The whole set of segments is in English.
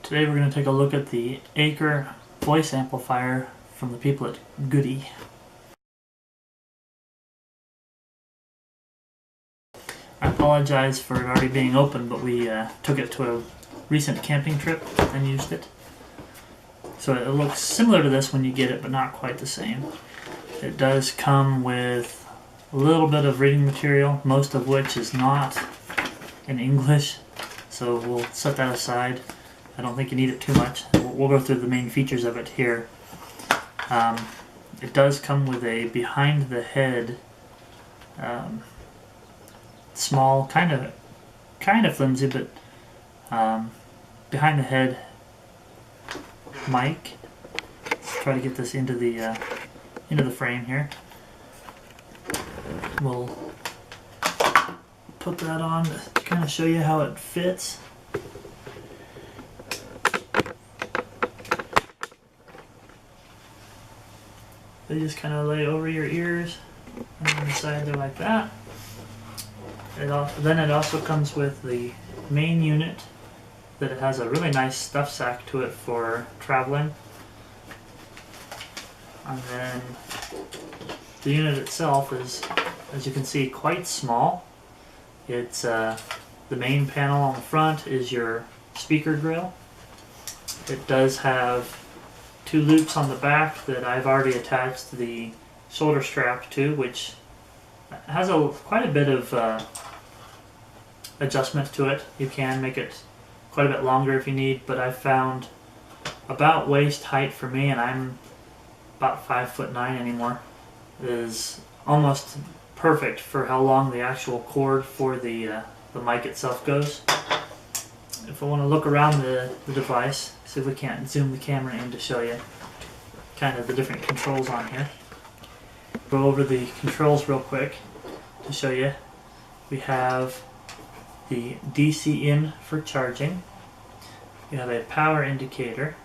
Today we're going to take a look at the Aker voice amplifier from the people at GooDee. I apologize for it already being open, but we took it to a recent camping trip and used it. So it looks similar to this when you get it, but not quite the same. It does come with a little bit of reading material, most of which is not in English, so we'll set that aside. I don't think you need it too much. We'll go through the main features of it here. It does come with a behind the head, small, kind of flimsy, but behind the head mic. Let's try to get this into the frame here. We'll put that on to kind of show you how it fits. They just kind of lay over your ears and on the side there like that. Then it also comes with the main unit that it has a really nice stuff sack to it for traveling. And then the unit itself is, as you can see, quite small. It's the main panel on the front is your speaker grill. It does have two loops on the back that I've already attached the shoulder strap to, which has quite a bit of adjustment to it. You can make it quite a bit longer if you need, but I found about waist height for me, and I'm about 5'9" anymore, is almost perfect for how long the actual cord for the mic itself goes. If I want to look around the device, see if we can't zoom the camera in to show you kind of the different controls on here. Go over the controls real quick to show you. We have the DC in for charging. You have a power indicator.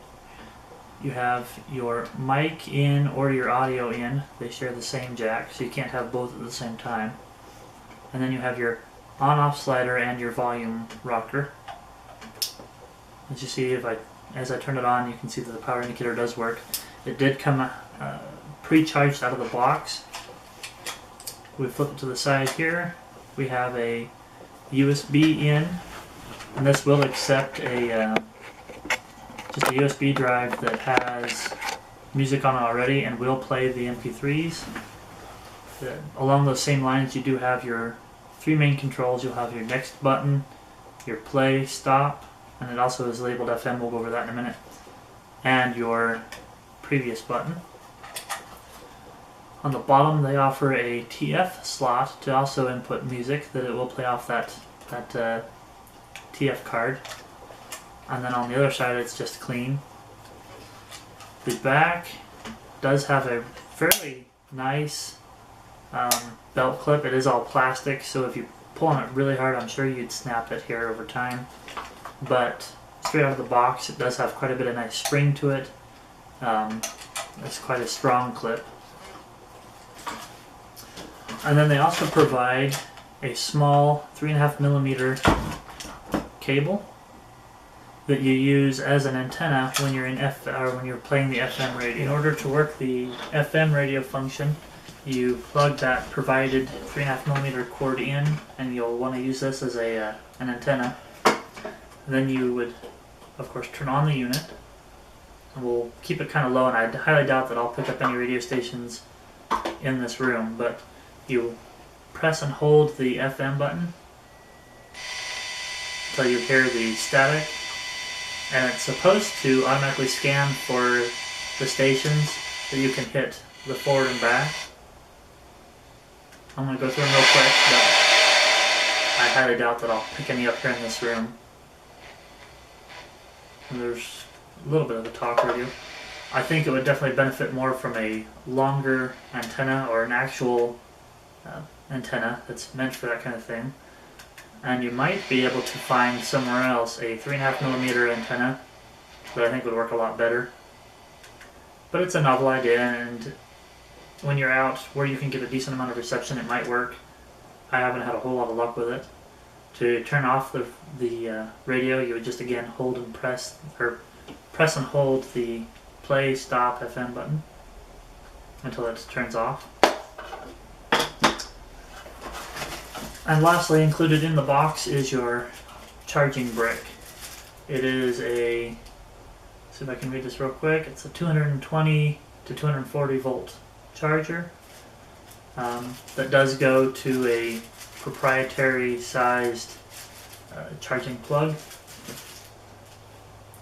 You have your mic in or your audio in. They share the same jack, so you can't have both at the same time. And then you have your on-off slider and your volume rocker. As you see, as I turn it on, you can see that the power indicator does work. It did come pre-charged out of the box. We flip it to the side here. We have a USB in, and this will accept just a USB drive that has music on it already and will play the MP3s. Along those same lines, you do have your three main controls. You'll have your next button, your play, stop, and it also is labeled FM, we'll go over that in a minute, and your previous button. On the bottom they offer a TF slot to also input music that it will play off that TF card. And then on the other side it's just clean. The back does have a fairly nice belt clip. It is all plastic, so if you pull on it really hard, I'm sure you'd snap it here over time. But straight out of the box, it does have quite a bit of nice spring to it. It's quite a strong clip. And then they also provide a small 3.5mm cable that you use as an antenna when you're when you're playing the FM radio. In order to work the FM radio function, you plug that provided 3.5mm cord in, and you'll want to use this as an antenna. Then you would, of course, turn on the unit. And we'll keep it kind of low, and I highly doubt that I'll pick up any radio stations in this room, but you press and hold the FM button until you hear the static, and it's supposed to automatically scan for the stations that you can hit the forward and back. I'm going to go through them real quick, but I highly doubt that I'll pick any up here in this room. And there's a little bit of a talk radio. I think it would definitely benefit more from a longer antenna, or an actual antenna that's meant for that kind of thing. And you might be able to find somewhere else a 3.5mm antenna that I think would work a lot better. But it's a novel idea, and when you're out where you can get a decent amount of reception, it might work. I haven't had a whole lot of luck with it. To turn off the radio, you would just again hold and press, or press and hold the play, stop, FM button until it turns off. And lastly, included in the box is your charging brick. It is a, see if I can read this real quick, it's a 220 to 240 volt charger that does go to a proprietary sized charging plug.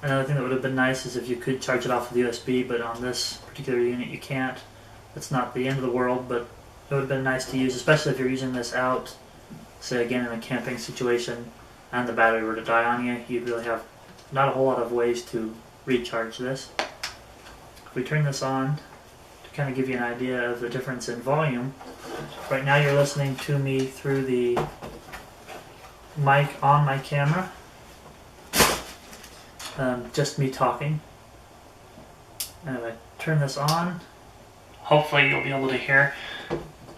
Another thing that would have been nice is if you could charge it off with USB, but on this particular unit you can't. It's not the end of the world, but it would have been nice to use, especially if you're using this out, say again in a camping situation, and the battery were to die on you. You'd really have not a whole lot of ways to recharge this. If we turn this on to kind of give you an idea of the difference in volume, right now you're listening to me through the mic on my camera, just me talking. And if I turn this on, hopefully you'll be able to hear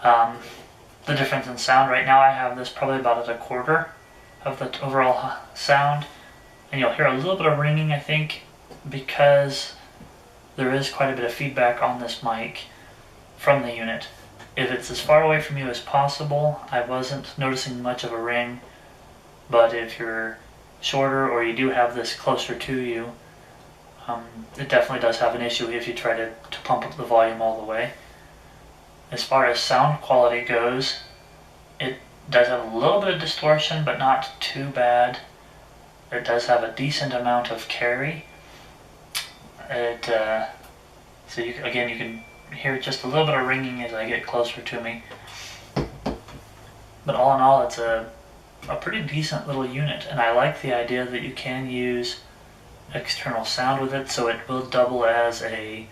the difference in sound. Right now I have this probably about at a quarter of the overall sound, and you'll hear a little bit of ringing, I think, because there is quite a bit of feedback on this mic from the unit. If it's as far away from you as possible, I wasn't noticing much of a ring, but if you're shorter or you do have this closer to you, it definitely does have an issue if you try to pump up the volume all the way. As far as sound quality goes, it does have a little bit of distortion, but not too bad. It does have a decent amount of carry. So you can hear just a little bit of ringing as I get closer to me. But all in all, it's a pretty decent little unit, and I like the idea that you can use external sound with it, so it will double as a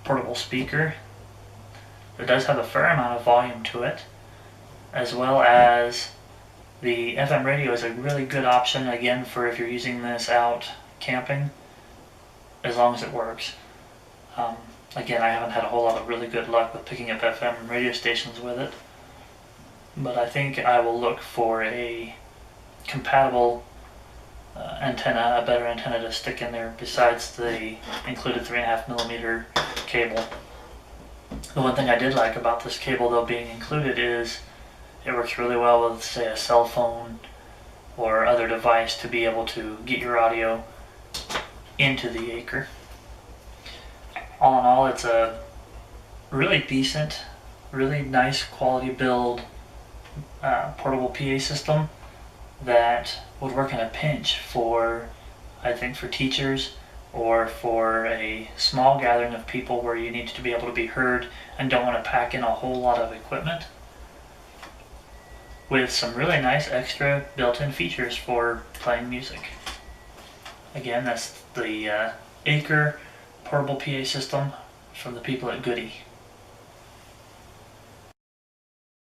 portable speaker. It does have a fair amount of volume to it, as well as the FM radio is a really good option, again, for if you're using this out camping, as long as it works. Again, I haven't had a whole lot of really good luck with picking up FM radio stations with it, but I think I will look for a compatible antenna, a better antenna to stick in there besides the included 3.5mm cable. The one thing I did like about this cable, though, being included is it works really well with, say, a cell phone or other device to be able to get your audio into the Aker. All in all, it's a really decent, really nice quality build portable PA system that would work in a pinch for, I think, for teachers or for a small gathering of people where you need to be able to be heard and don't want to pack in a whole lot of equipment, with some really nice extra built-in features for playing music. Again, that's the Aker portable PA system from the people at GooDee.